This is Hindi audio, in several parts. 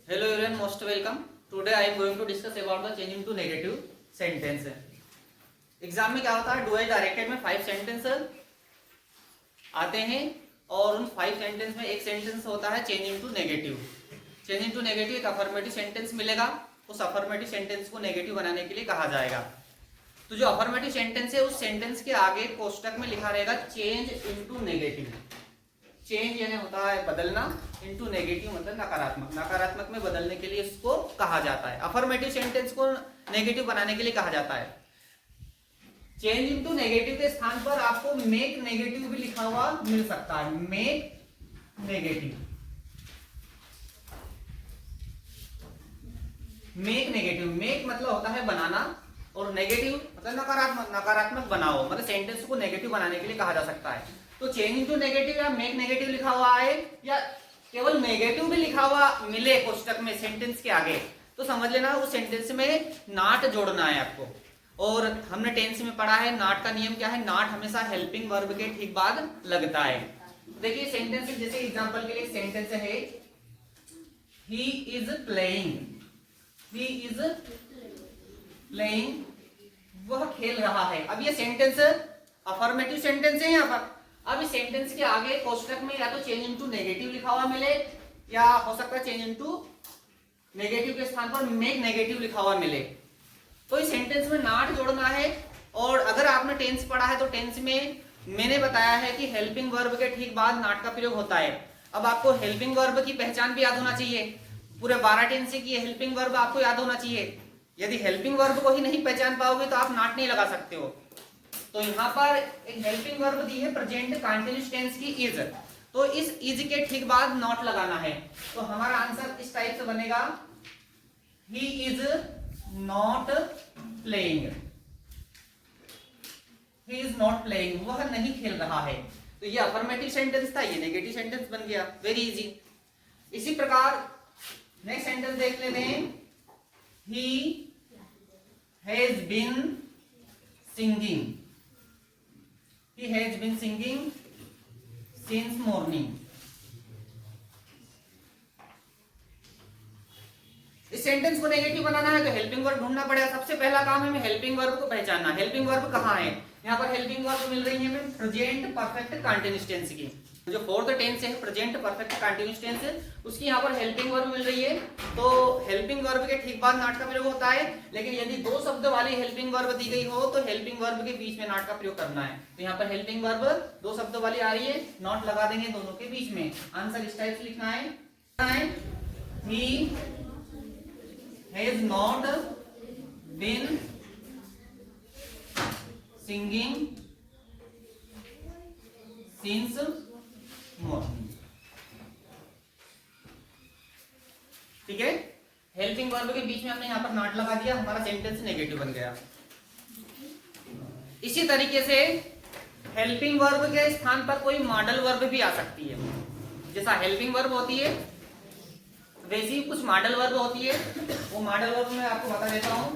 Hello everyone, most welcome. Today I am going to discuss about the changing to negative sentence. Exam में क्या होता है, डू एज डायरेक्टेड में 5 सेंटेंस आते हैं और उन 5 सेंटेंस में एक सेंटेंस होता है changing to negative. Changing to negative एक अफर्मेटिव सेंटेंस मिलेगा, उस अफर्मेटिव सेंटेंस को नेगेटिव बनाने के लिए कहा जाएगा। तो जो अफर्मेटिव सेंटेंस है उस सेंटेंस के आगे कोष्टक में लिखा रहेगा चेंज इनटू नेगेटिव। चेंज यानी होता है बदलना, इनटू नेगेटिव मतलब नकारात्मक, नकारात्मक में बदलने के लिए इसको कहा जाता है। अफर्मेटिव सेंटेंस को नेगेटिव बनाने के लिए कहा जाता है। चेंज इनटू नेगेटिव के स्थान पर आपको मेक नेगेटिव भी लिखा हुआ मिल सकता है। Make negative, make negative, make मतलब होता है बनाना और नेगेटिव मतलब नकारात्मक, नकारात्मक बनाओ मतलब सेंटेंस को नेगेटिव बनाने के लिए कहा जा सकता है। तो चेंज इनटू नेगेटिव या मेक नेगेटिव लिखा हुआ है या केवल नेगेटिव भी लिखा हुआ मिले कोष्टक में सेंटेंस के आगे तो समझ लेना उस सेंटेंस में नॉट जोड़ना है आपको। और हमने टेंस में पढ़ा है नॉट का नियम क्या है, नॉट हमेशा हेल्पिंग वर्ब के ठीक बाद लगता है। देखिए सेंटेंस जैसे एग्जांपल के लिए सेंटेंस है he is playing, he is playing, वह खेल रहा है। अब ये सेंटेंस अफर्मेटिव सेंटेंस है यहाँ पर। अब इस सेंटेंस के आगे कोष्टक में या तो चेंज इनटू नेगेटिव लिखा हुआ मिले या हो सकता है चेंज इनटू नेगेटिव के स्थान पर मेक नेगेटिव लिखा हुआ मिले। तो इस सेंटेंस में नॉट जोड़ना है। और अगर आपने टेंस पढ़ा है तो टेंस में मैंने बताया है कि हेल्पिंग वर्ब के ठीक बाद नॉट का प्रयोग होता है। अब आपको हेल्पिंग वर्ब की पहचान भी याद होना चाहिए, पूरे 12 टेंस की हेल्पिंग वर्ब आपको याद होना चाहिए। यदि हेल्पिंग वर्ब को ही नहीं पहचान पाओगे तो आप नॉट नहीं लगा सकते हो। तो यहाँ पर एक हेल्पिंग वर्ब दी है प्रेजेंट कंटीन्यूअस टेंस की इज, तो इस इज के ठीक बाद नॉट लगाना है। तो हमारा आंसर इस टाइप से बनेगा he is not playing, he is not playing, वह नहीं खेल रहा है। तो ये अफर्मेटिव सेंटेंस था, ये नेगेटिव सेंटेंस बन गया, वेरी इजी। इसी प्रकार नेक्स्ट सेंटेंस देख लेते हैं, he has been singing, he has been singing since morning। इस सेंटेंस को नेगेटिव बनाना है तो हेल्पिंग वर्ब ढूंढना पड़ेगा। सबसे पहला काम है हमें हेल्पिंग वर्ब को पहचानना। हेल्पिंग वर्ब कहाँ है, यहाँ पर हेल्पिंग वर्ब मिल रही है हमें प्रेजेंट परफेक्ट कंटीन्यूअस टेंस की। जो फोर्थ टेंस है प्रेजेंट परफेक्ट कंटीन्यूअस टेंस, उसकी यहाँ पर हेल्पिंग वर्ब मिल रही है। तो हेल्पिंग वर्ब के ठीक बाद नॉट का प्रयोग होता है। लेकिन यदि 2 शब्द वाली हेल्पिंग वर्ब दी गई हो तो हेल्पिंग वर्ब के बीच में नॉट का प्रयोग करना है। तो यहाँ पर हेल्पिंग वर्ब 2 शब्द वाली आ रही है, नॉट लगा देंगे दोनों के बीच में। आंसर इस टाइप से लिखना है, he has not been singing since morning. ठीक है, हेल्पिंग वर्ब के बीच में हमने यहां पर नॉट लगा दिया, हमारा सेंटेंस नेगेटिव बन गया। इसी तरीके से हेल्पिंग वर्ब के स्थान पर कोई मॉडल वर्ब भी आ सकती है। जैसा हेल्पिंग वर्ब होती है वैसी ही कुछ मॉडल वर्ब होती है। वो मॉडल वर्ब मैं आपको बता देता हूं।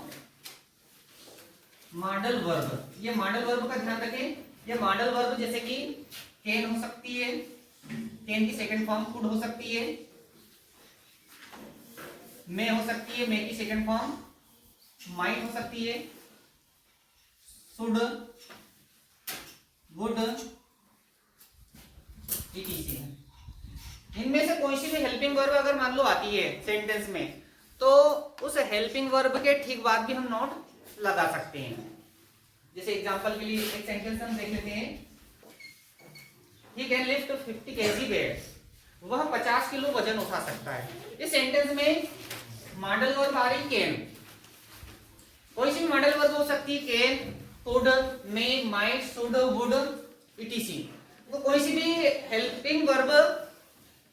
मॉडल वर्ब, ये मॉडल वर्ब का ध्यान रखें। ये मॉडल वर्ब जैसे कि कैन हो सकती है, कैन की सेकंड फॉर्म कुड हो सकती है, मे हो सकती है, मे की सेकंड फॉर्म माइट हो सकती है, शुड, वुड, etc। इनमें से कोई सी भी हेल्पिंग वर्ब अगर मान लो आती है सेंटेंस में तो उस हेल्पिंग वर्ब के ठीक बाद भी हम नॉट लगा सकते हैं। जैसे एग्जांपल के लिए एक सेंटेंस हम देख लेते हैं, he can lift 50 kg weight, वह 50 किलो वजन उठा सकता है। इस सेंटेंस में मॉडल वर्ब आ रही कैन, कोई सी भी मॉडल वर्ब हो सकती है, can, could, may, might, should, would, etc। तो कोई सी भी हेल्पिंग वर्ब,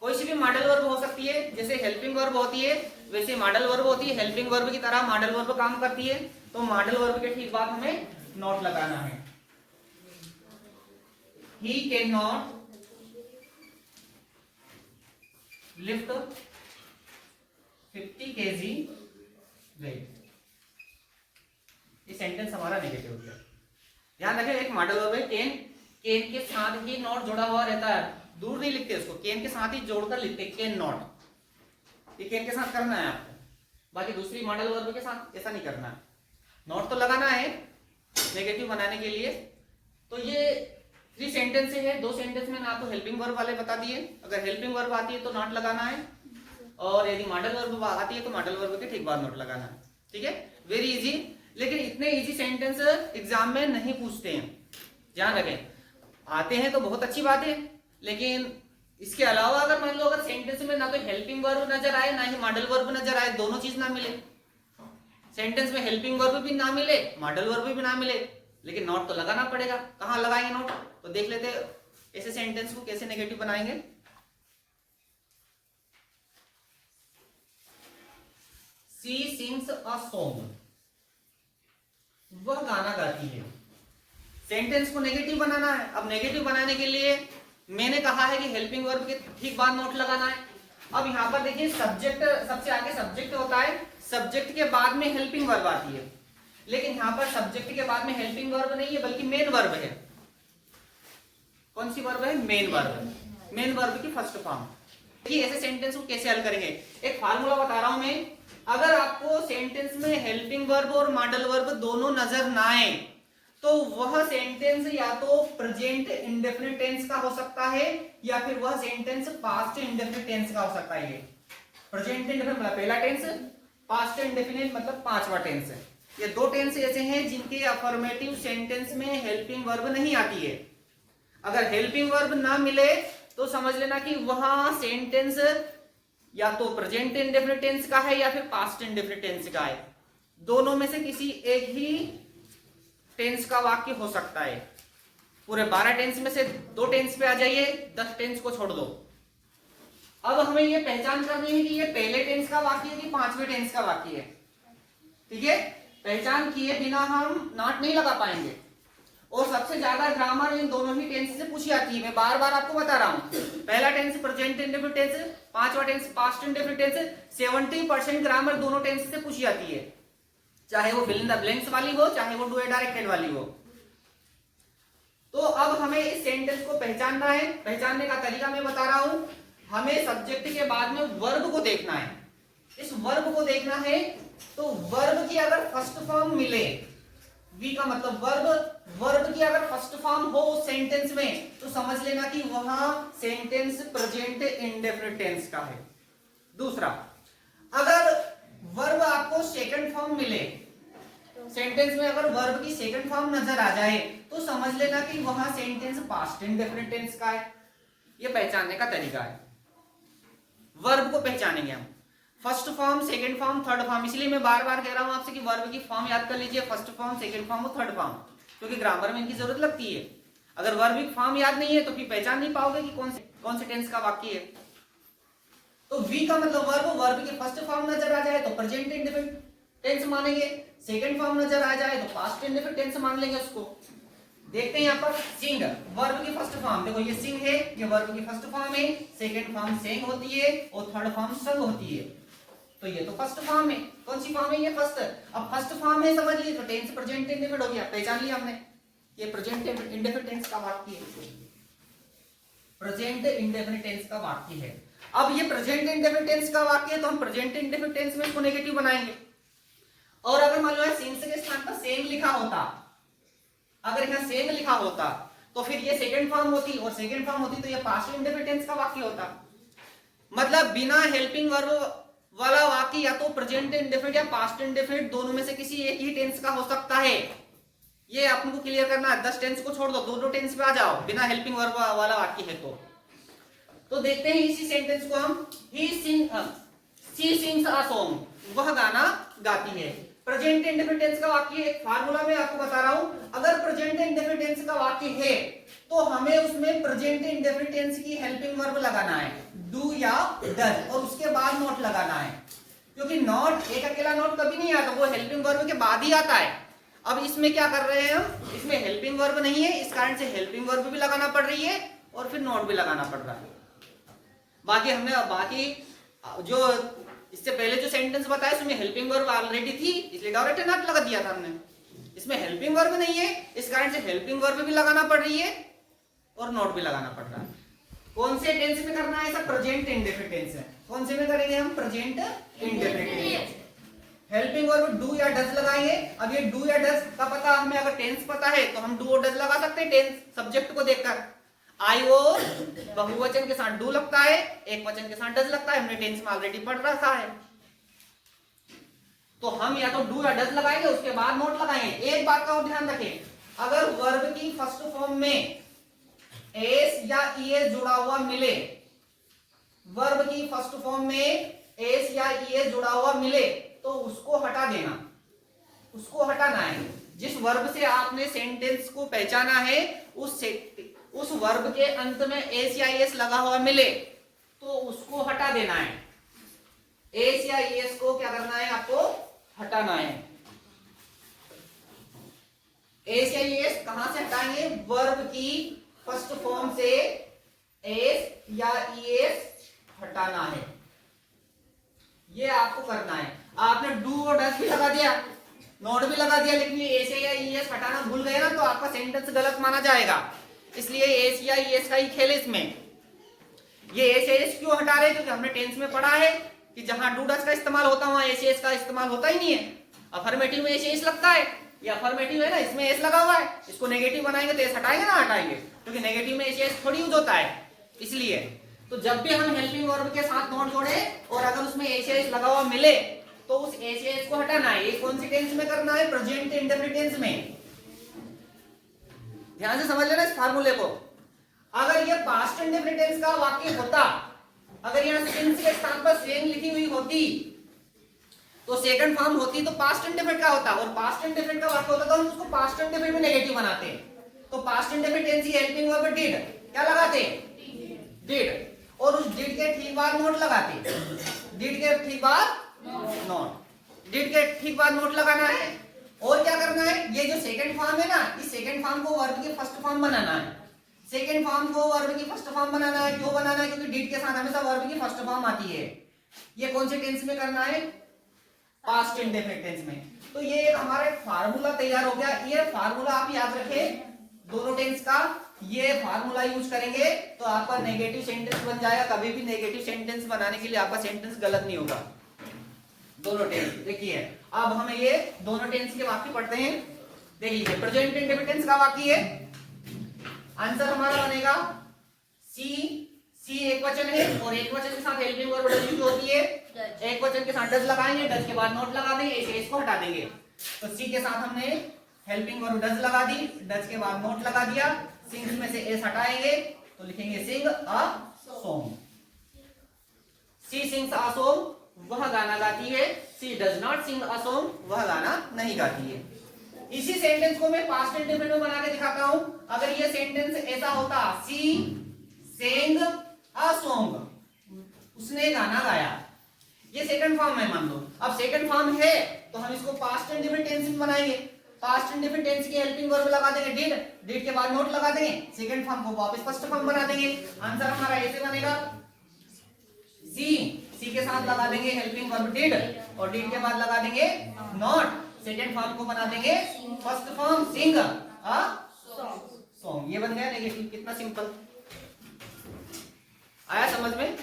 कोई सी भी मॉडल वर्ब हो सकती है। जैसे हेल्पिंग वर्ब होती है वैसे मॉडल वर्ब होती है, हेल्पिंग वर्ब की तरह मॉडल वर्ब काम करती है। तो मॉडल वर्ब के ठीक बाद हमें नॉट लगाना है। He cannot lift 50 kg weight। ये सेंटेंस हमारा नेगेटिव हो गया। ध्यान रखें एक मॉडल वर्ब है कैन, कैन के साथ ही नॉट जुड़ा हुआ रहता है, दूर नहीं लिखते उसको, कैन के साथ ही जोड़कर लिखते कैन नॉट। ये कैन के साथ करना है आपको, बाकी दूसरी मॉडल वर्ब के साथ ऐसा नहीं करना है। नॉट तो लगाना है नेगेटिव बनाने के लिए। तो ये 3 सेंटेंस है, 2 सेंटेंस मैंने आपको हेल्पिंग वर्ब वाले बता दिए। अगर हेल्पिंग वर्ब आती है तो नॉट लगाना है, और यदि मॉडल वर्ब आती है तो मॉडल वर्ब के ठीक बाद नोट लगाना है। ठीक है, वेरी इजी। लेकिन इतने इजी सेंटेंस एग्जाम में नहीं पूछते हैं, ध्यान रखें। आते हैं तो बहुत अच्छी बात है, लेकिन इसके अलावा अगर मान लो अगर सेंटेंस में ना तो हेल्पिंग वर्ब नजर आए ना ही मॉडल वर्ब नजर आए, दोनों चीज ना मिले, सेंटेंस में हेल्पिंग वर्ब भी ना मिले मॉडल वर्ब भी ना मिले, लेकिन नॉट तो लगाना पड़ेगा। कहां लगाएंगे नॉट, तो देख लेते हैं ऐसे सेंटेंस को कैसे नेगेटिव बनाएंगे। शी सिंग्स अ सॉन्ग, वह गाना गाती है। सेंटेंस को नेगेटिव बनाना है। अब नेगेटिव बनाने के लिए मैंने कहा है कि हेल्पिंग वर्ब के ठीक बाद नोट लगाना है। अब यहां पर देखिए सब्जेक्ट सबसे आगे सब्जेक्ट होता है, सब्जेक्ट के बाद में हेल्पिंग वर्ब आती है, लेकिन यहां पर सब्जेक्ट के बाद में हेल्पिंग वर्ब नहीं है बल्कि मेन वर्ब है। कौन सी वर्ब है, मेन वर्ब। मेन वर्ब की फर्स्ट फॉर्म। देखिए ऐसे सेंटेंस को कैसे हल करेंगे, एक फार्मूला बता रहा हूं मैं। अगर आपको सेंटेंस में हेल्पिंग वर्ब और मॉडल वर्ब दोनों नजर ना आए तो वह सेंटेंस या तो प्रेजेंट इंडेफिनिट टेंस का हो सकता है या फिर वह सेंटेंस पास्ट इंडेफिनिट टेंस का हो सकता है। प्रेजेंट इंडेफिनिट मतलब पहला टेंस, पास्ट इंडेफिनिट मतलब पांचवा टेंस। ये 2 टेंस ऐसे हैं जिनके अफर्मेटिव सेंटेंस में हेल्पिंग वर्ब नहीं आती है। अगर हेल्पिंग वर्ब ना मिले तो समझ लेना कि वहां सेंटेंस या तो प्रेजेंट इंडेफिनिट टेंस का है या फिर पास्ट इंडेफिनिट टेंस का है। दोनों में से किसी एक ही टेंस का वाक्य हो सकता है। पूरे 12 टेंस में से 2 टेंस पे आ जाइए, 10 टेंस को छोड़ दो। अब हमें ये पहचान करनी है कि ये पहले टेंस का वाक्य है कि 5वें टेंस का वाक्य है। ठीक है, पहचान किए बिना हम नॉट नहीं लगा पाएंगे। और सबसे ज्यादा ग्रामर इन दोनों ही टेंस से पूछी जाती है। मैं बार बार आपको बता रहा हूं, पहला टेंस प्रेजेंट इंडेफिनिट टेंस, 5वां tense past indefinite tense. 70% grammar दोनों टेंस से पूछी जाती है, चाहे वो फिल इन द ब्लैंक्स वाली हो चाहे वो डू ए डायरेक्टेड वाली हो। तो अब हमें इस सेंटेंस को पहचानना है। पहचानने का तरीका मैं बता रहा हूं। हमें सब्जेक्ट के बाद में वर्ब को देखना है। इस वर्ब को देखना है तो वर्ब की अगर फर्स्ट फॉर्म मिले, वी का मतलब वर्ब की अगर फर्स्ट फॉर्म हो उस सेंटेंस में तो समझ लेना कि वहां सेंटेंस प्रेजेंट इंडेफिनिट टेंस का है। दूसरा, अगर वर्ब आपको सेकंड फॉर्म मिले, सेंटेंस में अगर वर्ब की सेकंड फॉर्म नजर आ जाए तो समझ लेना कि वहां सेंटेंस पास्ट इंडेफिनिट टेंस का है। यह पहचानने का तरीका है। वर्ब को पहचानेंगे हम, first form, second form, third form. इसलिए मैं बार बार कह रहा हूं आपसे कि वर्ब की फॉर्म याद कर लीजिए, फर्स्ट फॉर्म, सेकंड फॉर्म और थर्ड फॉर्म, क्योंकि ग्रामर में इनकी जरूरत लगती है। अगर वर्ब की फॉर्म याद नहीं है तो फिर पहचान नहीं पाओगे कि कौन से टेंस का वाक्य है। तो वी का मतलब वर्ब की फर्स्ट फॉर्म नजर आ जाए तो प्रेजेंट इंडेफिनिट टेंस मानेंगे, सेकंड फॉर्म नजर आ जाए तो पास्ट इंडेफिनिट टेंस मान लेंगे उसको। देखते हैं यहाँ पर सिंग, वर्ब की फर्स्ट फॉर्म, देखो ये सिंग है, ये वर्ब की फर्स्ट फॉर्म है, सेकंड फॉर्म सेंग होती है और थर्ड फॉर्म संग होती है। तो ये तो फर्स्ट फॉर्म है। कौन सी फॉर्म है, ये फर्स्ट। अब फर्स्ट फॉर्म है समझ लिए तो टेंस प्रेजेंट इंडेफिनिट हो गया, पहचान लिया हमने। ये प्रेजेंट इंडेफिनिट टेंस का वाक्य है, प्रेजेंट इंडेफिनिट टेंस का वाक्य है। अब ये प्रेजेंट इंडेफिनिट टेंस का वाक्य है तो हम प्रेजेंट इंडेफिनिट टेंस में इसको नेगेटिव बनाएंगे। और अगर मान लो सिंस के स्थान पर सेंग लिखा होता, अगर यहाँ सेंग लिखा होता तो फिर ये सेकंड फॉर्म होती, और सेकंड फॉर्म होती तो ये पास्ट इंडेफिनिट टेंस का वाक्य होता। मतलब बिना हेल्पिंग वर्ब वाला वाक्य या तो प्रेजेंट इंडेफिनिट या पास्ट इंडेफिनिट, दोनों में से किसी एक ही टेंस का हो सकता है। ये आपको क्लियर करना है। 10 टेंस को छोड़ दो, दो टेंस पे आ जाओ बिना हेल्पिंग वर्ब वाला वाक्य है तो देखते हैं इसी सेंटेंस को हम। शी सिंग्स अ सॉन्ग, वह गाना गाती है। प्रेजेंट इंडेफिनिट टेंस का वाक्य, एक फार्मूला में आपको बता रहा हूं, अगर प्रेजेंट इंडेफिनिट टेंस का वाक्य है तो हमें उसमें प्रेजेंट इंडेफिनिट टेंस की हेल्पिंग वर्ब लगाना है, डू या डज, और उसके बाद नॉट लगाना है। क्योंकि नॉट, एक अकेला नॉट कभी नहीं आता, वो हेल्पिंग वर्ब के बाद ही आता है। अब इसमें क्या कर रहे हैं हम, इसमें हेल्पिंग वर्ब नहीं है, इस कारण से हेल्पिंग वर्ब भी लगाना पड़ रही है और फिर नॉट भी लगाना पड़ रहा है। बाकी जो इससे पहले जो सेंटेंस बताया उसमें हेल्पिंग वर्ब ऑलरेडी थी, इसलिए डायरेक्ट नॉट लगा दिया था हमने। इसमें हेल्पिंग वर्ब नहीं है, इस कारण से हेल्पिंग वर्ब भी लगाना पड़ रही है और नॉट भी लगाना पड़ रहा है। कौन से टेंस में करना है ऐसा, प्रेजेंट इंडेफिनिट टेंस है। कौन से में करेंगे हम? Present indefinite. Helping verb do या डज लगाएंगे। अब ये डू या डज का पता हमें, अगर टेंस पता है तो हम डू और डज लगा सकते हैं टेंस सब्जेक्ट को देखकर। आई वो बहुवचन के साथ डू लगता है, एक वचन के साथ डज लगता है, हमने टेंस में ऑलरेडी पढ़ रखा है। तो हम या तो डू या डज लगाएंगे, उसके बाद नोट लगाएंगे। एक बात का और ध्यान रखें, अगर वर्ब की फर्स्ट फॉर्म में एस या ईएस जुड़ा हुआ मिले, वर्ब की फर्स्ट फॉर्म में एस या ईएस जुड़ा हुआ मिले तो उसको हटा देना, उसको हटाना है। जिस वर्ब से आपने सेंटेंस को पहचाना है उस वर्ब के अंत में एस या ईएस लगा हुआ मिले तो उसको हटा देना है। एस या ईएस को क्या करना है? आपको हटाना है। एस या ईएस कहां से हटाएंगे? वर्ब की फर्स्ट फॉर्म से एस या ईएस हटाना है, ये आपको करना है। आपने डू और डज भी लगा दिया, नोट भी लगा दिया, लेकिन ये एस या ईएस हटाना भूल गए ना तो आपका सेंटेंस गलत माना जाएगा। इसलिए एस या ईएस का ही खेल है इसमें। ये एस या ईएस क्यों हटा रहे? क्योंकि हमने टेंस में पढ़ा है कि जहां डू डज का इस्तेमाल होता है वहां एस या ईएस का इस्तेमाल होता ही नहीं है। अफर्मेटिव में एस या ईएस लगता है, ये अफर्मेटिव है ना, इसमें एस लगा हुआ है। इसको नेगेटिव बनाएंगे तो एस हटाएंगे ना हटाएंगे, क्योंकि नेगेटिव में एस या ईएस थोड़ी यूज होता है। इसलिए तो जब भी हम हेल्पिंग वर्ब के साथ नोट जोड़े और अगर उसमें एस या ईएस लगा हुआ मिले तो उस एस या ईएस को हटाना है। ये कौन सी टेंस में करना है? प्रेजेंट इंडेफिनिट टेंस में। ध्यान से समझ लेना इस फार्मूले को। अगर ये पास्ट इंडेफिनिट टेंस का वाक्य होता, अगर यहां सिंस के स्थान पर सेइंग लिखी हुई होती तो सेकंड फॉर्म होती तो पास्ट इंडेफिनिट का होता, और पास्ट इंडेफिनिट का वाक्य होता तो हम उसको पास्ट इंडेफिनिट में नेगेटिव बनाते। तो पास्ट इंडेफिनिट टेंस की हेल्पिंग वर्ब डिड क्या लगाते? डिड। और उस डिड के ठीक बाद नोट लगाते। डिड के ठीक बाद नोट, डिड के ठीक बाद नोट लगाना है। और क्या करना है? ये जो सेकंड फॉर्म है ना, इस सेकंड फॉर्म को वर्ब के फर्स्ट फॉर्म बनाना है। सेकंड फॉर्म को वर्ब की फर्स्ट फॉर्म बनाना है। क्यों बनाना है? क्योंकि डिड के साथ हमेशा वर्ब की फर्स्ट फॉर्म आती है। ये कौन से टेंस में करना है? पास्ट इंडेफिनिट टेंस में। तो ये एक हमारा एक फार्मूला तैयार हो गया। ये फार्मूला आप याद रखें दोनों टेंस का। ये फार्मूला यूज करेंगे तो आपका नेगेटिव सेंटेंस बन जाएगा। कभी भी नेगेटिव सेंटेंस बनाने के लिए आपका सेंटेंस गलत नहीं होगा। दोनों टेंस देखिए, अब हमें ये दोनों टेंस के वाक्य पढ़ते हैं। देख लीजिए, प्रेजेंट इंडेफिनिट टेंस का वाक्य है। आंसर हमारा बनेगा सी। सी एक वचन है और एक वचन के साथ हेल्पिंग वर्ब डज यूज होती है। एक वचन के साथ डज लगाएंगे, डज के बाद नोट लगा देंगे, एस को हटा देंगे। तो सी के साथ हमने हेल्पिंग वर्ब डज लगा दी, डज के बाद नोट लगा दिया। सिंग्स में से एस हटाएंगे तो लिखेंगे sing a song. She sings a song, वह गाना गाती है। She does not sing a song, वह गाना नहीं गाती है। इसी सेंटेंस को मैं पास्ट इंडेफिनिट में बना के दिखाता हूं। अगर ये सेंटेंस ऐसा होता, सी सेंग अ सॉन्ग, उसने गाना गाया, ये सेकंड फॉर्म है मान लो। अब सेकंड फॉर्म है तो हम इसको पास्ट इंडेफिनिट टेंस में बनाएंगे। पास्ट इंडेफिनिट टेंस की हेल्पिंग वर्ब लगा देंगे डिड, डिड के बाद नोट लगा देंगे, सेकंड फॉर्म को वापस फर्स्ट फॉर्म बना देंगे। आंसर हमारा ऐसे बनेगा सी। सी के साथ लगा देंगे हेल्पिंग वर्ब डिड और डिड के बाद लगा देंगे नॉट, सेकंड फॉर्म को बना देंगे first form sing a song. ये बन गया नेगेटिव। कितना सिंपल आया समझ में?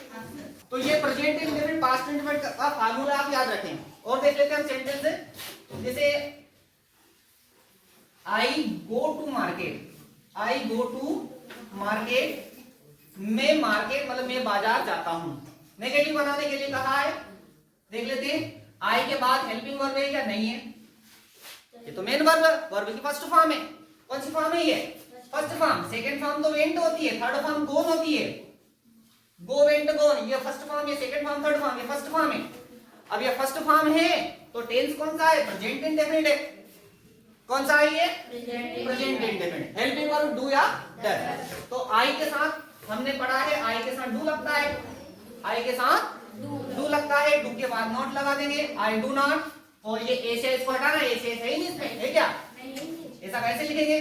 तो ये प्रेजेंट इंडेफिनिट पास्ट इंडेफिनिट का फार्मूला आप याद रखें। और देख लेते हैं हम सेंटेंस। जैसे I go to market, I go to market, मैं मार्केट मतलब मैं बाजार जाता हूं। नेगेटिव बनाने के लिए कहा है, देख लेते हैं। आई के बाद हेल्पिंग वर्ब है या नहीं है? ये तो मेन वर्ब, वर्ब की फर्स्ट फॉर्म है। कौन सी फॉर्म है ये? First form. सेकंड फॉर्म तो वेंट होती है, थर्ड फॉर्म गोन होती है। गो वेंट गोन, ये फर्स्ट फॉर्म, ये सेकंड फॉर्म, थर्ड फॉर्म, ये फर्स्ट फॉर्म है। अब ये फर्स्ट फॉर्म है तो टेंस कौन सा है? प्रेजेंट इंडेफिनिट है। कौन सा है ये? Present indefinite. Helping verb do या डज। तो आई के साथ हमने पढ़ा है, आई के साथ डू लगता है, आई के साथ डू लगता है। डू के बाद नॉट लगा देंगे, आई डू नॉट। और ये ए से इसको हटाना, ए से है ही नहीं इसमें, है क्या? ऐसा कैसे लिखेंगे?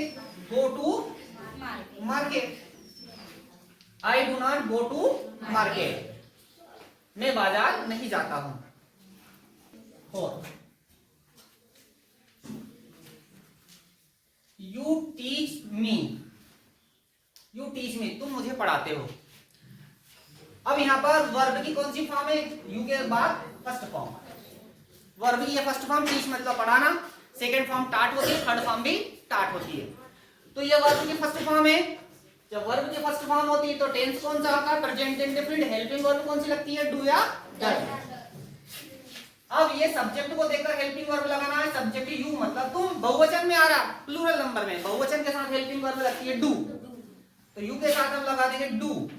Go to market, I do not go to market, मैं बाजार नहीं जाता हूं। और you teach me, you teach me, तुम मुझे पढ़ाते हो। अब यहाँ पर वर्ब की कौन सी फॉर्म है, यू के बाद फर्स्ट फॉर्म। वर्ब की फर्स्ट फॉर्म टीच मतलब पढ़ाना, सेकंड फॉर्म टाट होती है, थर्ड फॉर्म भी टाट होती है। तो ये वर्ब की फर्स्ट फॉर्म है। जब वर्ब की फर्स्ट फॉर्म होती है तो टेंस कौन सा होता है, प्रेजेंट इंडेफिनिट। हेल्पिंग वर्ब कौन सी लगती है, डू या डज। अब ये सब्जेक्ट को देखकर हेल्पिंग वर्ब लगाना है। सब्जेक्ट यू मतलब तुम, बहुवचन में आ रहा, प्लूरल नंबर में बहुवचन के साथ हेल्पिंग वर्ब लगती है डू। तो यू के साथ हम लगा देंगे डू,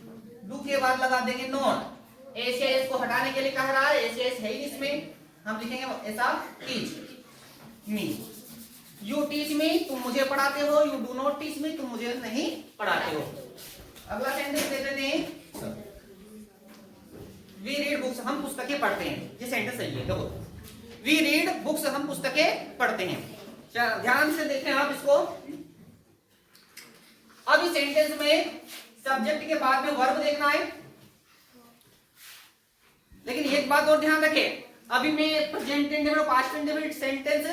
डू के बाद लगा देंगे नॉट। एस या एस को हटाने के लिए कह रहा है, एस एस है ही इसमें, हम लिखेंगे ऐसा teach me. You teach me, तुम मुझे पढ़ाते हो। You do not teach me, तुम मुझे नहीं पढ़ाते हो। अगला सेंटेंस देते हैं, वी रीड बुक्स, हम पुस्तकें पढ़ते हैं। ये सेंटेंस सही है, देखो वी रीड बुक्स, हम पुस्तकें पढ़ते हैं। ध्यान से देखें आप इसको। अब इस सेंटेंस में सब्जेक्ट के बाद में वर्ब देखना है। लेकिन एक बात और ध्यान रखें, अभी मैं प्रेजेंट इंडेफिनिट और पास्ट इंडेफिनिट सेंटेंस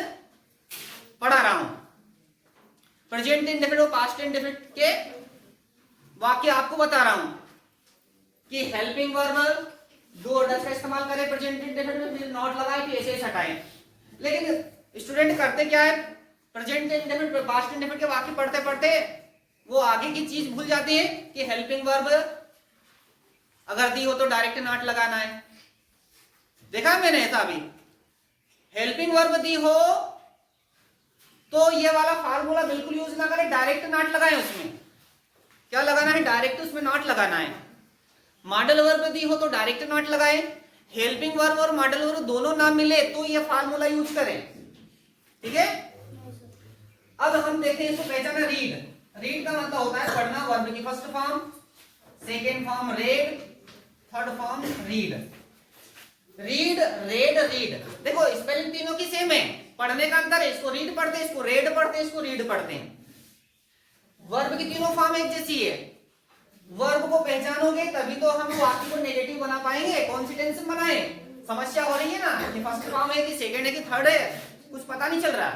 पढ़ा रहा हूं। प्रेजेंट इंडेफिनिट और पास्ट इंडेफिनिट के वाक्य आपको बता रहा हूं कि हेल्पिंग वर्ब डू और डज का इस्तेमाल करें प्रेजेंट इंडेफिनिट में, फिर नॉट लगाएं, फिर ऐसे हटाएं। लेकिन स्टूडेंट करते क्या है, प्रेजेंट इंडेफिनिट और पास्ट इंडेफिनिट के वाक्य पढ़ते पढ़ते वो आगे की चीज भूल जाते हैं कि हेल्पिंग वर्ब अगर दी हो तो डायरेक्ट नॉट लगाना है। देखा मैंने ऐसा अभी, हेल्पिंग वर्ब दी हो तो ये वाला फार्मूला बिल्कुल यूज ना करें, डायरेक्ट नॉट लगाएं। उसमें क्या लगाना है, डायरेक्ट उसमें नॉट लगाना है। मॉडल वर्ब दी हो तो डायरेक्ट नॉट लगाएं। हेल्पिंग वर्ब और मॉडल वर्ब दोनों ना मिले तो ये फार्मूला यूज करें, ठीक है। अब हम देखते हैं इसको पहचाना, रीड। रीड का मतलब होता है पढ़ना, वर्ब की first form, second form red, third form read. Read, red, read, देखो स्पेलिंग तीनों की सेम है, पढ़ने का अंतर है। इसको रीड पढ़ते हैं, इसको रेड पढ़ते हैं, इसको रीड पढ़ते हैं। वर्ब की तीनों फॉर्म एक जैसी है। वर्ब को पहचानोगे तभी तो हम वाक्य को नेगेटिव बना पाएंगे। कौन सी टेंस में बनाए, समस्या हो रही है ना कि फर्स्ट फॉर्म है कि सेकंड है कि थर्ड है, कुछ पता नहीं चल रहा।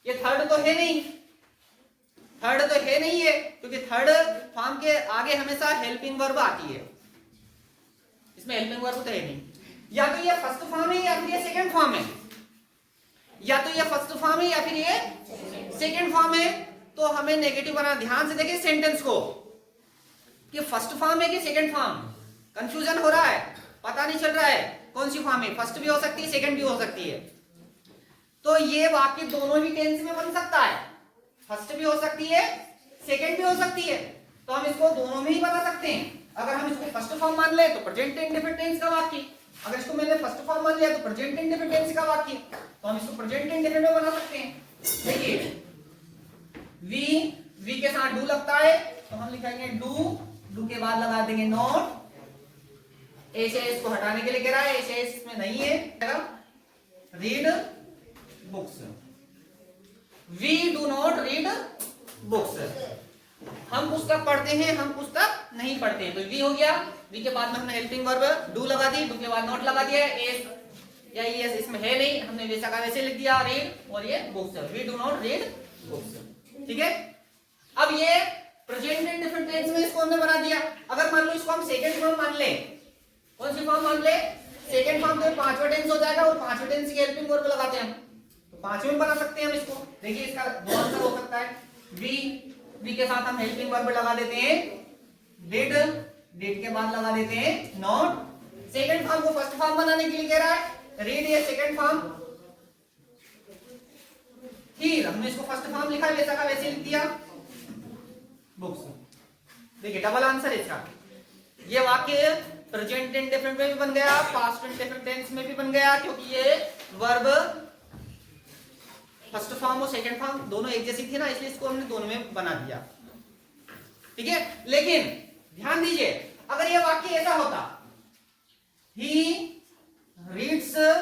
ये थर्ड तो है नहीं, थर्ड तो है नहीं है, क्योंकि थर्ड फॉर्म के आगे हमेशा हेल्पिंग वर्ब आती है। इसमें हेल्पिंग वर्ब तो है नहीं। या तो ये फर्स्ट फॉर्म है या फिर ये सेकंड फॉर्म है, या तो ये फर्स्ट फॉर्म है या फिर ये सेकंड फॉर्म है। तो हमें नेगेटिव बनाना। ध्यान से देखिए सेंटेंस को कि फर्स्ट फॉर्म है कि सेकंड फॉर्म, कंफ्यूजन हो रहा है, पता नहीं चल रहा है कौन सी फॉर्म है। फर्स्ट भी हो सकती है, सेकंड भी हो सकती है। तो ये वाक्य दोनों ही टेंस में बन सकता है, फर्स्ट भी हो सकती है, सेकंड भी हो सकती है। तो हम इसको दोनों में ही बना सकते हैं। अगर हम इसको फर्स्ट फॉर्म मान ले तो प्रेजेंट इंडेफिनिट टेंस का वाक्य, अगर इसको मैंने फर्स्ट फॉर्म मान लिया तो प्रेजेंट इंडेफिनिट टेंस का वाक्य, तो हम इसको प्रेजेंट इंडेफिनिट में बना सकते हैं। देखिए वी के साथ डू लगता है तो हम लिखेंगे डू, डू के बाद लगा देंगे नॉट। एस को हटाने के लिए कह रहा है, एस इसमें नहीं है। Read books, we do not read books. हम पुस्तक पढ़ते हैं, हम पुस्तक नहीं पढ़ते हैं। तो वी हो गया, वी के बाद में हमने हेल्पिंग वर्ब डू लगा दी, डू के बाद नॉट लगा दिया। एस या एस इसमें है नहीं, हमने वैसा का वैसे लिख दिया रीड, और ये books, we do not read books, ठीक है। अब ये प्रेजेंट इंडेफिनिट टेंस में इसको हमने बना दिया। अगर मान लो इसको हम सेकंड फॉर्म मान ले, कौन सी फॉर्म मान ले, सेकंड फॉर्म, तो पांचवा टेंस हो जाएगा, और पांचवे टेंस की हेल्पिंग वर्ब लगाते हैं हम, तो पांचवें बना सकते हैं हम इसको। देखिए इसका दो आंसर हो सकता है। वी के साथ हम हेल्पिंग वर्ब लगा देते हैं डिड, डिड के बाद लगा देते हैं नॉट। सेकंड फॉर्म को फर्स्ट फॉर्म बनाने के लिए कह रहा है, रीड ये सेकंड फॉर्म, फिर हमने इसको फर्स्ट फॉर्म लिखा है, वैसा का वैसे लिख दिया बुक्स। देखिए डबल आंसर इसका। ये वाक्य प्रेजेंट इंडेफिनिट में भी बन गया, पास्ट इंडेफिनिट टेंस में भी बन गया, क्योंकि ये वर्ब फर्स्ट फॉर्म और सेकंड फॉर्म दोनों एक जैसी थी ना, इसलिए इसको हमने दोनों में बना दिया, ठीक है। लेकिन ध्यान दीजिए, अगर ये वाक्य ऐसा होता, he reads a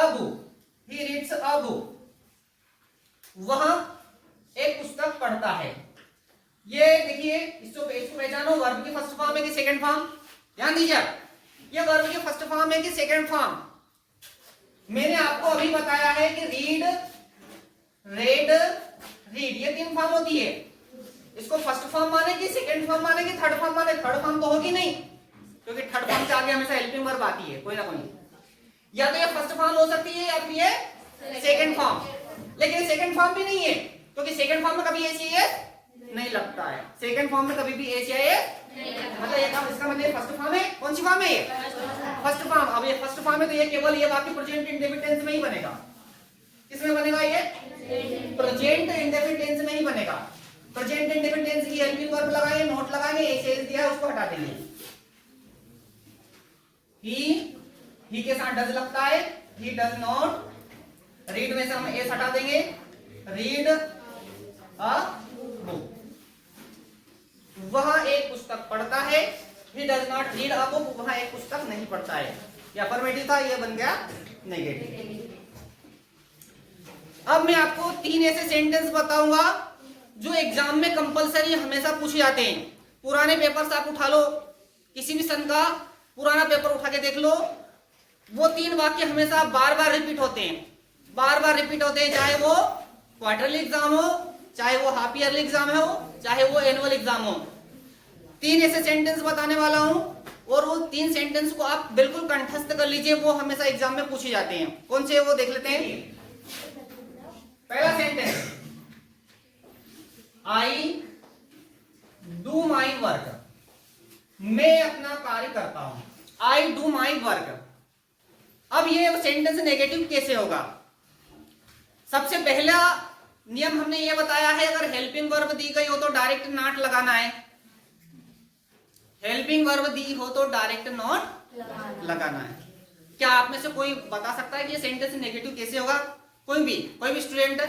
book, he reads a book, वह एक पुस्तक पढ़ता है। ये देखिए इसको पहचानो, वर्ब की फर्स्ट फॉर्म है कि सेकंड फॉर्म। ध्यान दीजिए, ये वर्ब की फर्स्ट फॉर्म है कि सेकंड फॉर्म। मैंने आपको अभी बताया है कि रीड, रेड, रीड, ये तीन फॉर्म होती है। इसको फर्स्ट फॉर्म माने कि सेकंड फॉर्म माने कि थर्ड फॉर्म माने? थर्ड फॉर्म तो होगी नहीं, क्योंकि थर्ड फॉर्म से आगे हमेशा हेल्पिंग वर्ब आती है कोई ना कोई। या तो ये फर्स्ट फॉर्म हो सकती है या फिर ये सेकंड फॉर्म, लेकिन सेकंड फॉर्म भी नहीं है, क्योंकि सेकंड फॉर्म में कभी एच या एस नहीं लगता है। सेकंड फॉर्म में कभी भी एच या एस मतलब ये काम, इसका मतलब फर्स्ट फॉर्म है। कौन सी फॉर्म है ये? First form. अब ये फर्स्ट फॉर्म है तो ये केवल ये वाक्य प्रेजेंट इंडेफिनिट टेंस में ही बनेगा। किसमें बनेगा? ये प्रेजेंट इंडेफिनिट टेंस में ही बनेगा। प्रेजेंट इंडेफिनिट टेंस की हेल्पिंग वर्ब लगाएंगे, नोट लगाएंगे, एच एस दिया है उसको हटा देंगे। ही के साथ डज लगता है, ही डज नॉट। रीड में से हम एस हटा देंगे, रीड अ बुक। वह एक पुस्तक पढ़ता है, he does not read a book, वह एक पुस्तक नहीं पढ़ता है। ये अफर्मेटिव था, ये बन गया नेगेटिव। अब मैं आपको 3 ऐसे सेंटेंस बताऊंगा जो एग्जाम में कंपलसरी हमेशा पूछे जाते हैं। पुराने पेपर से आप उठा लो, किसी भी सन का पुराना पेपर उठा के देख लो, वो 3 वाक्य हमेशा बार बार रिपीट होते हैं, बार बार रिपीट होते हैं, चाहे वो क्वार्टरली एग्जाम हो, चाहे वो हाफ ईयरली एग्जाम हो, चाहे वो एनुअल एग्जाम हो। 3 ऐसे सेंटेंस बताने वाला हूं और वो 3 सेंटेंस को आप बिल्कुल कंठस्थ कर लीजिए, वो हमेशा एग्जाम में पूछे जाते हैं। कौन से वो देख लेते हैं। पहला sentence, I do my work, मैं अपना कार्य करता हूं। I do my work. अब ये सेंटेंस नेगेटिव कैसे होगा? सबसे पहला नियम हमने ये बताया है, अगर हेल्पिंग वर्ब दी गई हो तो डायरेक्ट नॉट लगाना है। हेल्पिंग वर्ब दी हो तो डायरेक्ट नॉट लगाना है। क्या आप में से कोई बता सकता है कि ये सेंटेंस नेगेटिव कैसे होगा? कोई भी स्टूडेंट है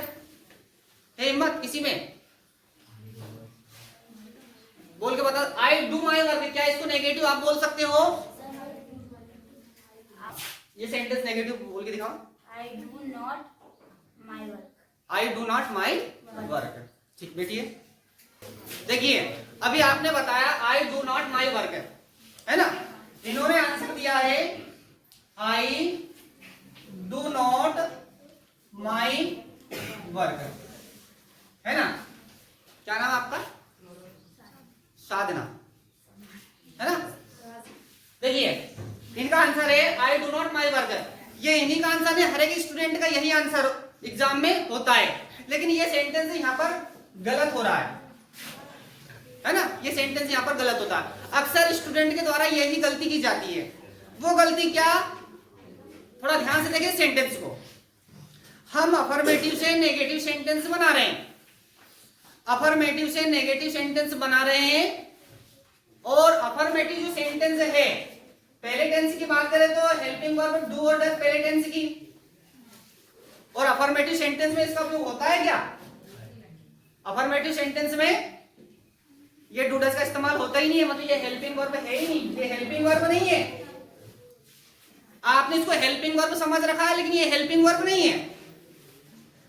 हिम्मत किसी में बोल के बता। आई डू माई वर्क, क्या इसको नेगेटिव आप बोल सकते हो? ये सेंटेंस नेगेटिव बोल के दिखाओ। आई do not my work. I do not my work. ठीक बेटिए, देखिए अभी आपने बताया आई डू नॉट माई वर्क, है ना। इन्होंने आंसर दिया है आई डू नॉट माई वर्क, है ना। क्या नाम आपका? साधना, है ना। देखिए इनका आंसर है आई डू नॉट माई वर्क। ये इन्हीं का आंसर है, हर एक स्टूडेंट का यही आंसर एग्जाम में होता है, लेकिन ये सेंटेंस यहाँ पर गलत हो रहा है ना। ये सेंटेंस यहाँ पर गलत होता है। अक्सर स्टूडेंट के द्वारा यही गलती की जाती है। वो गलती क्या? थोड़ा ध्यान से देखिए सेंटेंस को। हम अफर्मेटिव से नेगेटिव सेंटेंस बना रहे हैं, अफर्मेटिव से नेगेटिव सेंटेंस बना रहे हैं, और अफर्मेटिव जो सेंटेंस है पहले टेंस की बात करें तो हेल्पिंग वर्ब डू और डज पहले टेंस की, और अफर्मेटिव सेंटेंस में इसका उपयोग होता है क्या? अफर्मेटिव सेंटेंस में ये डू डज का इस्तेमाल होता ही नहीं है, मतलब ये हेल्पिंग वर्ब है ही नहीं, ये हेल्पिंग वर्ब नहीं है। आपने इसको हेल्पिंग वर्ब समझ रखा है, लेकिन ये हेल्पिंग वर्ब नहीं है,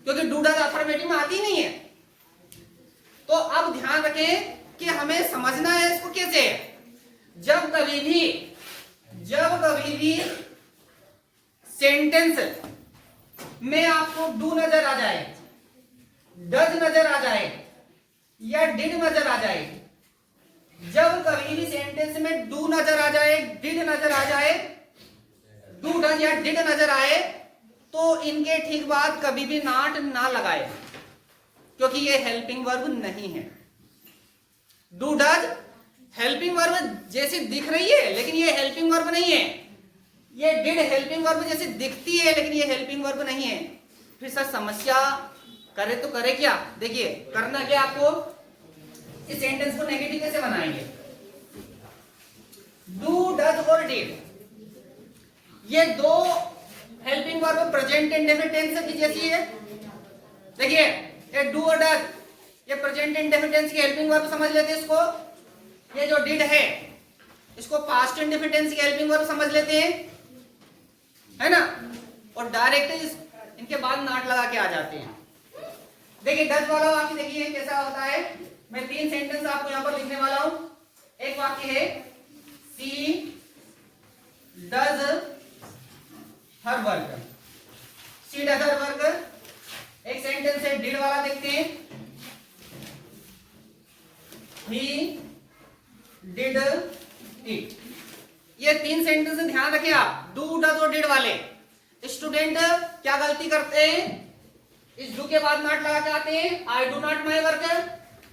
क्योंकि डू डज अफर्मेटिव में आती नहीं है। तो अब ध्यान रखें कि हमें समझना है इसको कैसे। जब कभी भी सेंटेंस में आपको डू नजर आ जाए, डज नजर आ जाए या डिड नजर आ जाए, जब कभी भी सेंटेंस में डू नजर आ जाए, डिड नजर आ जाए, डू डज या डिड नजर आए, तो इनके ठीक बाद कभी भी नॉट ना लगाए, क्योंकि ये हेल्पिंग वर्ब नहीं है। डू डज हेल्पिंग वर्ब जैसी दिख रही है, लेकिन ये हेल्पिंग वर्ब नहीं है। ये डिड हेल्पिंग वर्ब जैसी दिखती है, लेकिन ये हेल्पिंग वर्ब नहीं है। फिर सर समस्या करे तो करे क्या? देखिए करना क्या आपको, इस सेंटेंस को नेगेटिव कैसे बनाएंगे। डू डज और डिड, ये दो helping verb present indefinite tense की जैसी है। देखिए ये डू और डज, ये प्रेजेंट इंडेफिनिट टेंस की हेल्पिंग वर्ब समझ लेते हैं इसको। ये जो डिड है इसको पास्ट इंडेफिनिट टेंस की हेल्पिंग वर्ब समझ लेते हैं, है ना, और डायरेक्ट इनके बाद नॉट लगा के आ जाते हैं। देखिए डज वाला वाक्य देखिए कैसा होता है। मैं 3 सेंटेंस आपको यहां पर लिखने वाला हूं। एक वाक्य है she does her work, she does her work. एक सेंटेंस है डिड वाला, देखते हैं ये 3 सेंटेंस ध्यान रखिए आप, डू डज और डिड वाले। स्टूडेंट क्या गलती करते हैं, इस डू के बाद नॉट लगा के आते हैं, I do not my work.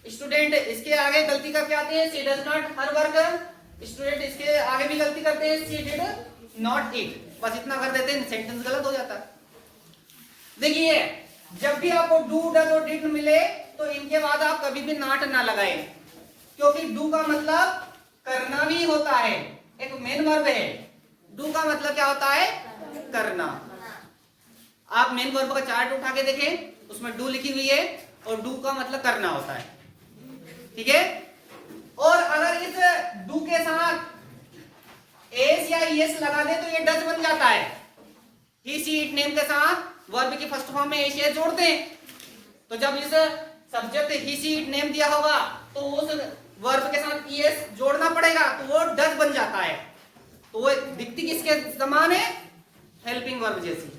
Student इसके आगे गलती करके आते हैं, she does not her work. Student इसके आगे भी गलती करते हैं, सी डिड नॉट इट। बस इतना कर देते हैं, सेंटेंस गलत हो जाता है। देखिए जब भी आपको डू डज और डिड मिले तो इनके बाद आप कभी भी नॉट ना लगाए, क्योंकि डू का मतलब करना भी होता है, एक मेन वर्ब है। डू का मतलब क्या होता है, करना। आप मेन वर्ब का चार्ट उठा के देखें, उसमें डू लिखी हुई है और डू का मतलब करना होता है, ठीक है। और अगर इस डू के साथ एस या एस लगा दे तो ये डज बन जाता है। ही सी इट नेम के साथ वर्ब की फर्स्ट फॉर्म में एस या जोड़ते हैं, तो जब इस subject he see it name दिया होगा तो उस वर्ब के साथ एस जोड़ना पड़ेगा, तो वो डज बन जाता है। तो वो दिखती किसके समान है, हेल्पिंग वर्ब जैसी।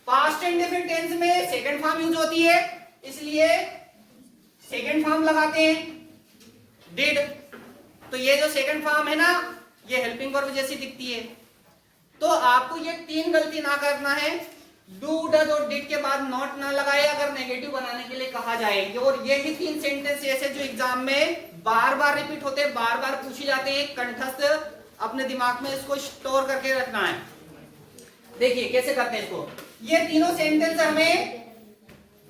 पास्ट इंडेफिनिट टेंस में सेकंड फॉर्म यूज होती है, इसलिए सेकंड फॉर्म लगाते हैं डिड। तो ये जो सेकंड फॉर्म है ना, ये हेल्पिंग वर्ब जैसी दिखती है। तो आपको ये 3 गलती ना करना है, डू डज और डिड के बाद नॉट ना लगाए अगर नेगेटिव बनाने के लिए कहा जाए। और ये ही 3 सेंटेंस ऐसे जो एग्जाम में बार बार रिपीट होते हैं, बार बार पूछे जाते हैं, कंठस्थ अपने दिमाग में इसको स्टोर करके रखना है। देखिए कैसे करते हैं इसको। ये तीनों सेंटेंस हमें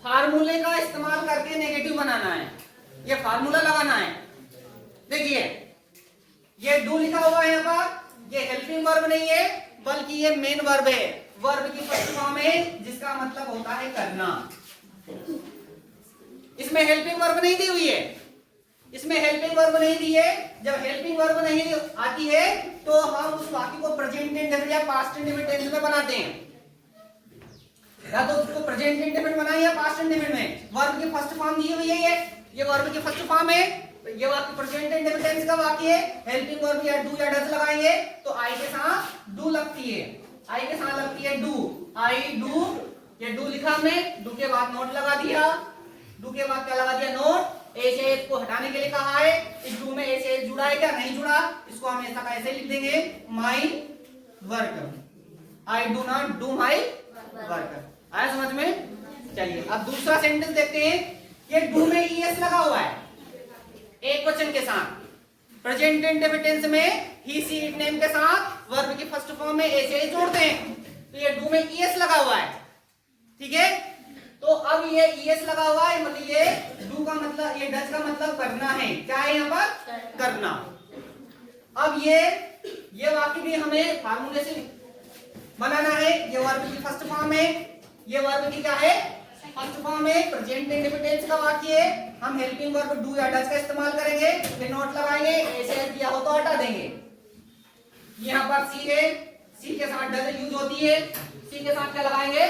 फार्मूले का इस्तेमाल करके नेगेटिव बनाना है, ये फार्मूला लगाना है। देखिए ये डू लिखा हुआ है यहाँ पर, ये हेल्पिंग वर्ब नहीं है बल्कि ये मेन वर्ब है, वर्ब की फर्स्ट फॉर्म है जिसका मतलब होता है करना। इसमें हेल्पिंग वर्ब नहीं दी हुई है, इसमें हेल्पिंग वर्ब नहीं दी है। जब हेल्पिंग वर्ब नहीं आती है तो हम उस वाक्य को प्रेजेंट इंडेफिनिट या पास्ट इंडेफिनिट टेंस में बनाते हैं, या तो उसको प्रेजेंट इंडेफिनिट बनाए या पास्ट इंडेफिनिट में। वर्ब की फर्स्ट फॉर्म दी हुई है, ये वर्ब की फर्स्ट फॉर्म है, ये वाक्य प्रेजेंट इंडेफिनिट टेंस का वाक्य है। हेल्पिंग वर्ब या डू या डज लगाएंगे तो आई के साथ डू लगती है, आई के साथ लगती है डू, आई डू। ये डू लिखा हमने, डू के बाद नोट लगा दिया, डू के बाद क्या लगा दिया, नोट। एस एस को हटाने के लिए कहा है, इस डू में एस एस जुड़ा है क्या, नहीं जुड़ा, इसको हम ऐसा कैसे लिख देंगे, my work, I do not do my work. आया समझ में। चलिए अब दूसरा सेंटेंस देखते हैं। ये डू में ईएस लगा हुआ है एक वचन के साथ, प्रेजेंट इंडेफिनिट टेंस में ही सी इट नेम के साथ वर्ब की फर्स्ट फॉर्म में एस एस जोड़ते हैं, तो ये डू में ईएस लगा हुआ है, ठीक है। तो अब ये ईएस लगा हुआ है, मतलब ये डू का मतलब, ये डज का मतलब करना है, क्या है यहाँ पर, करना। अब ये वाक्य भी हमें फार्मूले से बनाना है। ये वर्ब की फर्स्ट फॉर्म है, ये वर्ब की क्या है, फर्स्ट फॉर्म है, प्रेजेंट इंडेफिनिट टेंस का वाक्य है। हम हेल्पिंग वर्ब डू या डज का इस्तेमाल करेंगे, फिर नोट लगाएंगे, ऐसे दिया हो तो हटा देंगे। यहाँ पर सी है, सी के साथ डज यूज होती है, सी के साथ क्या लगाएंगे,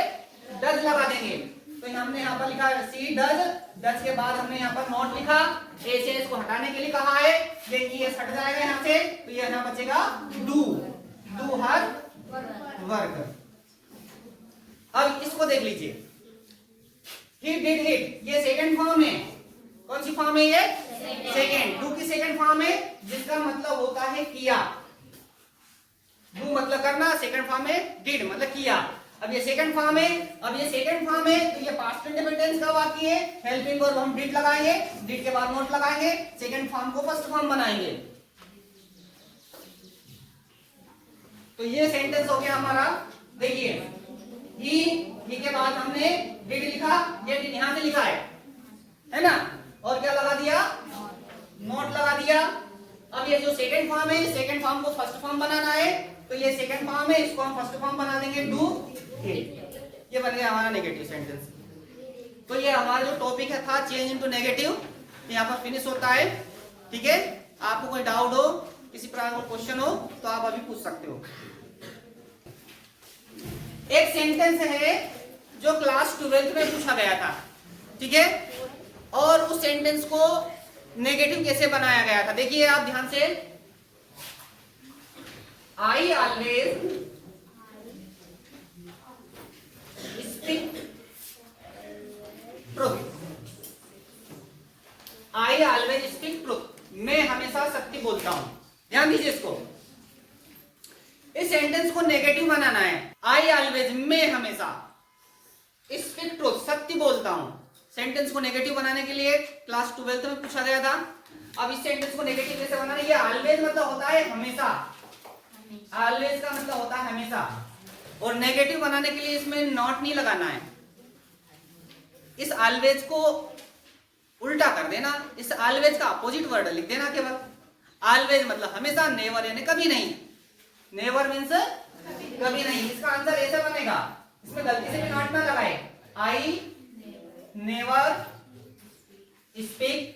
डज लगा देंगे। तो हमने यहाँ पर लिखा सी डज, डज के बाद हमने यहाँ पर नोट लिखा, ऐसे इसको हटाने के लिए कहा है, ये हट जाएगा यहाँ से, तो ये यहाँ बचेगा डू, डू हर वर्क। अब इसको देख लीजिए, ही डिड इट, ये सेकंड फॉर्म है, कौन सी फॉर्म है ये, सेकंड, डू की सेकंड फॉर्म है जिसका मतलब होता है किया। डू मतलब करना, सेकंड फॉर्म है डिड मतलब किया। अब ये सेकंड फॉर्म है, अब ये सेकंड फॉर्म है तो ये पास्ट इंडेफिनिट टेंस का वाक्य है। हेल्पिंग वर्ब हम डिड लगाएंगे, डिड के बाद नोट लगाएंगे, सेकंड फॉर्म को फर्स्ट फॉर्म बनाएंगे। तो ये सेंटेंस हो गया हमारा। देखिए ही के बाद हमने डिड लिखा, ये डिड यहां से लिखा है ना, और क्या लगा दिया, नोट लगा दिया। अब ये जो सेकंड फॉर्म है, सेकंड फॉर्म को फर्स्ट फॉर्म बनाना है, तो ये सेकंड फॉर्म है, इसको हम फर्स्ट फॉर्म बना देंगे डू इट। ये बन गया हमारा नेगेटिव सेंटेंस। तो ये हमारा जो टॉपिक है था चेंज इनटू नेगेटिव, यहाँ पर फिनिश होता है, ठीक है। आपको कोई डाउट हो, किसी प्रकार का क्वेश्चन हो तो आप अभी पूछ सकते हो। एक सेंटेंस है जो क्लास 12th में पूछा गया था, ठीक है, और उस सेंटेंस को नेगेटिव कैसे बनाया गया था। देखिए आप ध्यान से, I always speak truth, I always speak truth, मैं हमेशा सत्य बोलता हूं। ध्यान दीजिए इसको, इस सेंटेंस को नेगेटिव बनाना है। आई ऑलवेज, मैं हमेशा, स्पीक ट्रूथ, सत्य बोलता हूं। सेंटेंस को नेगेटिव बनाने के लिए क्लास 12 में पूछा गया था। अब इस सेंटेंस को नेगेटिव कैसे बनाना है? ये ऑलवेज मतलब होता है हमेशा, ऑलवेज का मतलब होता है हमेशा, और नेगेटिव बनाने के लिए इसमें नॉट नहीं लगाना है। इस ऑलवेज को उल्टा कर देना, इस ऑलवेज का अपोजिट वर्ड लिख देना केवल। ऑलवेज मतलब हमेशा, नेवर यानी कभी नहीं, नेवर मीन्स कभी नहीं। इसका आंसर ऐसा बनेगा, इसमें गलती से भी नॉट ना लगाए। I never speak